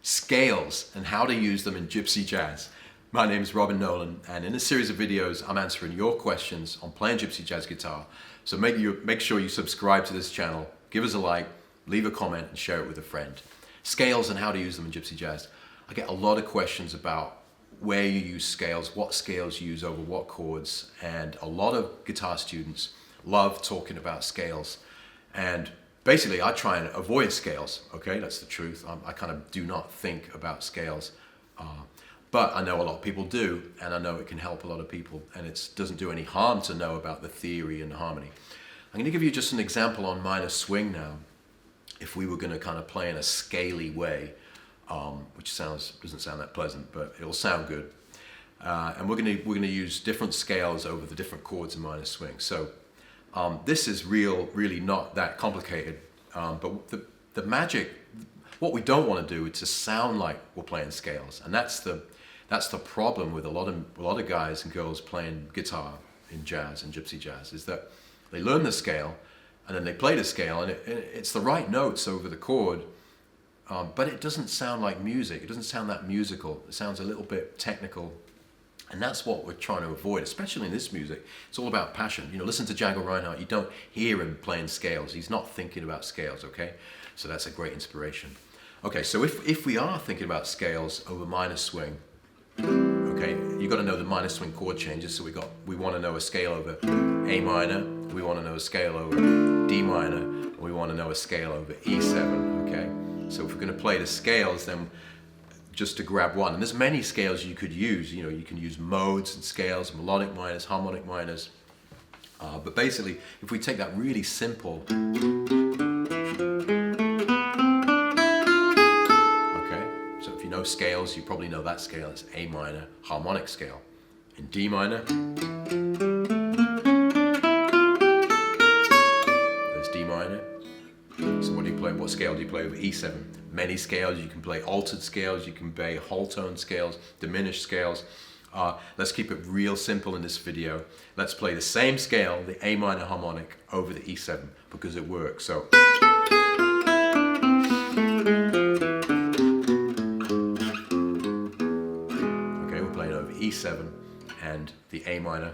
scales and how to use them in gypsy jazz. My name is Nolan, and in a series of videos I'm answering your questions on playing gypsy jazz guitar. So make sure you subscribe to this channel, give us a like, leave a comment and share it with a friend. Scales and how to use them in gypsy jazz. I get a lot of questions about where you use scales, what scales you use over what chords, and a lot of guitar students love talking about scales. And basically I try and avoid scales, okay? That's the truth. I kind of do not think about scales. But I know a lot of people do, and I know it can help a lot of people, and it doesn't do any harm to know about the theory and the harmony. I'm going to give you just an example on minor swing now. If we were going to kind of play in a scaly way, which doesn't sound that pleasant, but it'll sound good. And we're going to use different scales over the different chords in minor swing. So this is really not that complicated, but the magic, what we don't want to do is to sound like we're playing scales, and that's the problem with a lot of guys and girls playing guitar in jazz and gypsy jazz, is that they learn the scale and then they play the scale, and it's the right notes over the chord, but it doesn't sound like music. It doesn't sound that musical. It sounds a little bit technical, and that's what we're trying to avoid, especially in this music. It's all about passion. You know, listen to Django Reinhardt. You don't hear him playing scales. He's not thinking about scales, okay? So that's a great inspiration. Okay, so if we are thinking about scales over minor swing, okay, you got to know the minor swing chord changes. So we want to know a scale over A minor, we want to know a scale over D minor, and we want to know a scale over E7, okay? So if we're going to play the scales, then just to grab one, and there's many scales you could use. You know, you can use modes and scales, melodic minors, harmonic minors, but basically if we take that really simple, scales, you probably know that scale. It's A minor harmonic scale. In D minor, there's D minor. So what do you play? What scale do you play over E7? Many scales. You can play altered scales, you can play whole tone scales, diminished scales. Let's keep it real simple in this video. Let's play the same scale, the A minor harmonic, over the E7, because it works. So E7 and the A minor.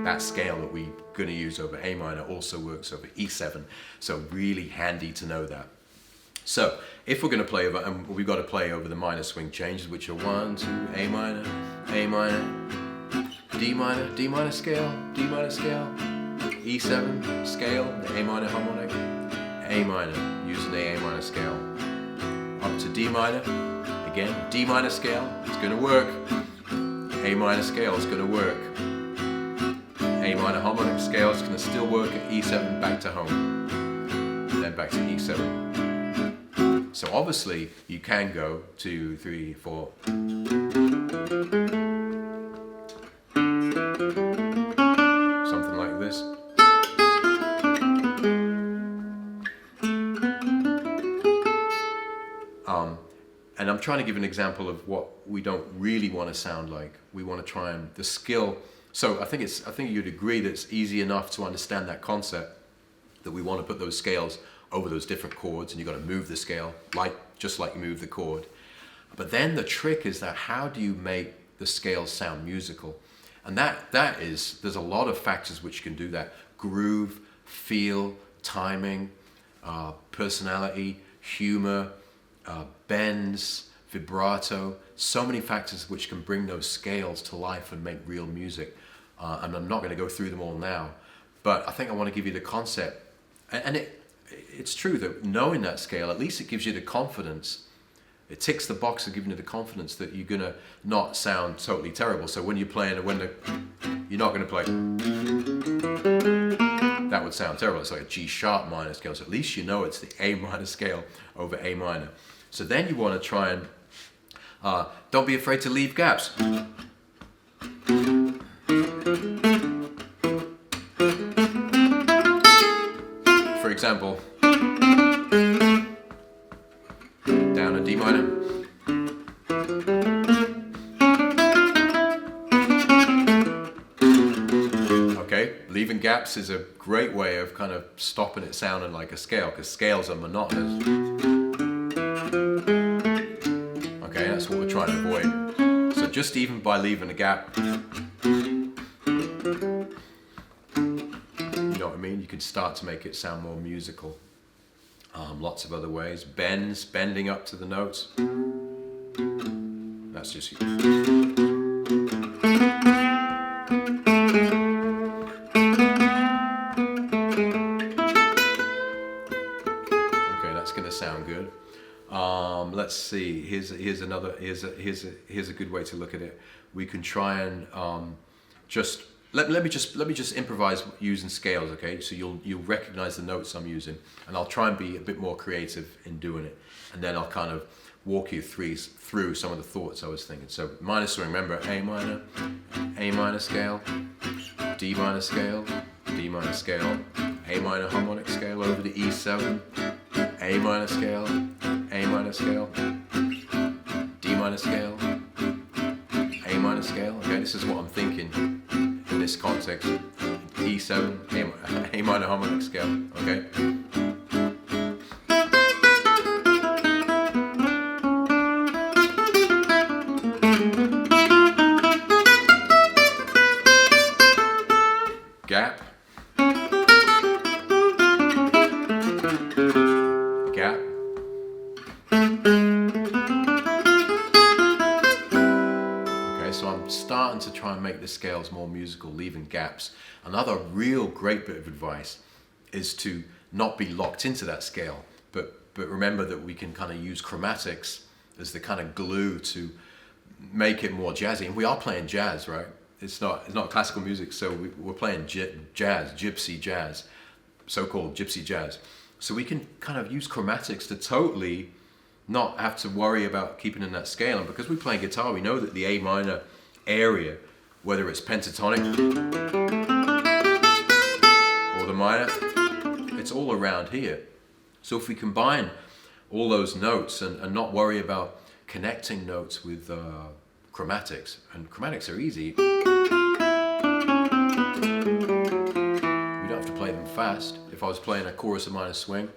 That scale that we're going to use over A minor also works over E7, so really handy to know that. So if we're going to play over, and we've got to play over the minor swing changes, which are 1, 2, A minor, D minor scale, D minor scale, E7 scale, the A minor harmonic, A minor using the A minor scale, up to D minor. Again, D minor scale, it's going to work. A minor scale is going to work. A minor harmonic scale is going to still work at E7, back to home. Then back to E7. So obviously you can go 2, 3, 4. Something like this. And I'm trying to give an example of what we don't really want to sound like. We want to try and the skill. So I think you'd agree that it's easy enough to understand that concept, that we want to put those scales over those different chords, and you've got to move the scale just like you move the chord. But then the trick is that how do you make the scales sound musical? And there's a lot of factors which can do that. Groove, feel, timing, personality, humor, bends, vibrato, so many factors which can bring those scales to life and make real music. And I'm not going to go through them all now, but I think I want to give you the concept. And it's true that knowing that scale, at least it gives you the confidence. It ticks the box of giving you the confidence that you're going to not sound totally terrible. So when you're playing, you're not going to play, that would sound terrible. It's like a G sharp minor scale. So at least you know it's the A minor scale over A minor. So then you want to try and, don't be afraid to leave gaps. For example, down a D minor. Okay, leaving gaps is a great way of kind of stopping it sounding like a scale, because scales are monotonous. trying to avoid. So just even by leaving a gap, you know what I mean? You can start to make it sound more musical. Lots of other ways. Bending up to the notes. That's just you. Okay, that's going to sound good. Let's see. Here's a good way to look at it. We can try and just let me just improvise using scales. Okay, so you'll recognize the notes I'm using, and I'll try and be a bit more creative in doing it, and then I'll kind of walk you through some of the thoughts I was thinking. So minor swing, remember A minor scale, D minor scale, D minor scale, A minor harmonic scale over to E7, A minor scale, A minor scale, D minor scale, A minor scale. Okay, this is what I'm thinking in this context. E7, A minor harmonic scale. Okay. Gap, gap, okay, so I'm starting to try and make the scales more musical, leaving gaps. Another real great bit of advice is to not be locked into that scale, but remember that we can kind of use chromatics as the kind of glue to make it more jazzy. And we are playing jazz, right? It's not classical music, so we're playing jazz, gypsy jazz, so-called gypsy jazz. So we can kind of use chromatics to totally not have to worry about keeping in that scale. And because we're playing guitar, we know that the A minor area, whether it's pentatonic or the minor, it's all around here. So if we combine all those notes and not worry about connecting notes with chromatics, and chromatics are easy. We don't have to play them fast. If I was playing a chorus of minor swing,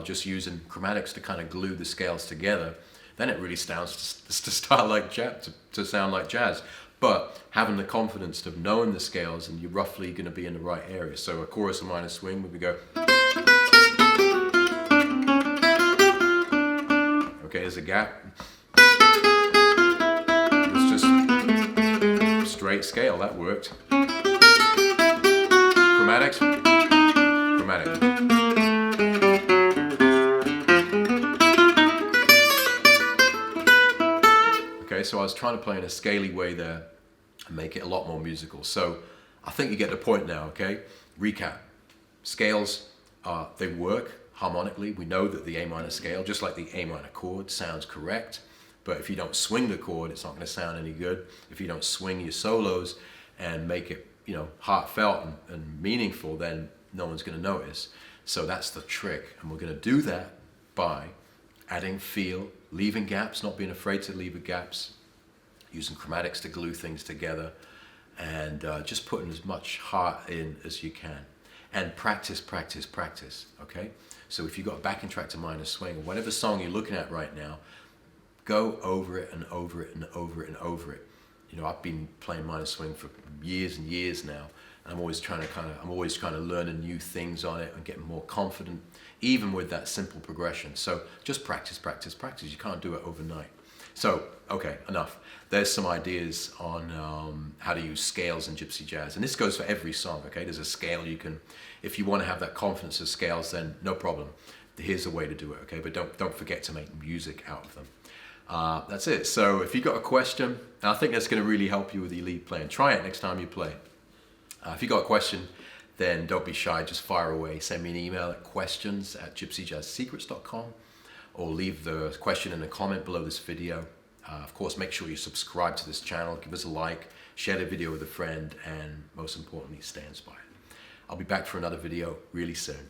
just using chromatics to kind of glue the scales together, then it really sounds to start like jazz, to sound like jazz. But having the confidence of knowing the scales, and you're roughly going to be in the right area. So a chorus of minor swing, we go. Okay, there's a gap. Straight scale, that worked. Chromatics, chromatic. Okay, so I was trying to play in a scaly way there and make it a lot more musical. So I think you get the point now, okay? Recap. Scales, they work harmonically. We know that the A minor scale, just like the A minor chord, sounds correct. But if you don't swing the chord, it's not going to sound any good. If you don't swing your solos and make it, you know, heartfelt and meaningful, then no one's going to notice. So that's the trick. And we're going to do that by adding feel, leaving gaps, not being afraid to leave gaps, using chromatics to glue things together, and just putting as much heart in as you can. And practice, practice, practice, okay? So if you've got a backing track to minor swing, or whatever song you're looking at right now, go over it and over it and over it and over it. You know, I've been playing minor swing for years and years now, and I'm always trying to learn new things on it and get more confident, even with that simple progression. So just practice, practice, practice. You can't do it overnight. So, okay, enough. There's some ideas on how to use scales in gypsy jazz, and this goes for every song. Okay, there's a scale you can, if you want to have that confidence of scales, then no problem. Here's a way to do it. Okay, but don't forget to make music out of them. That's it. So if you've got a question, and I think that's going to really help you with your lead playing. Try it next time you play. If you've got a question, then don't be shy. Just fire away. Send me an email at questions@gypsyjazzsecrets.com, or leave the question in a comment below this video. Of course, make sure you subscribe to this channel, give us a like, share the video with a friend, and most importantly, stay inspired. I'll be back for another video really soon.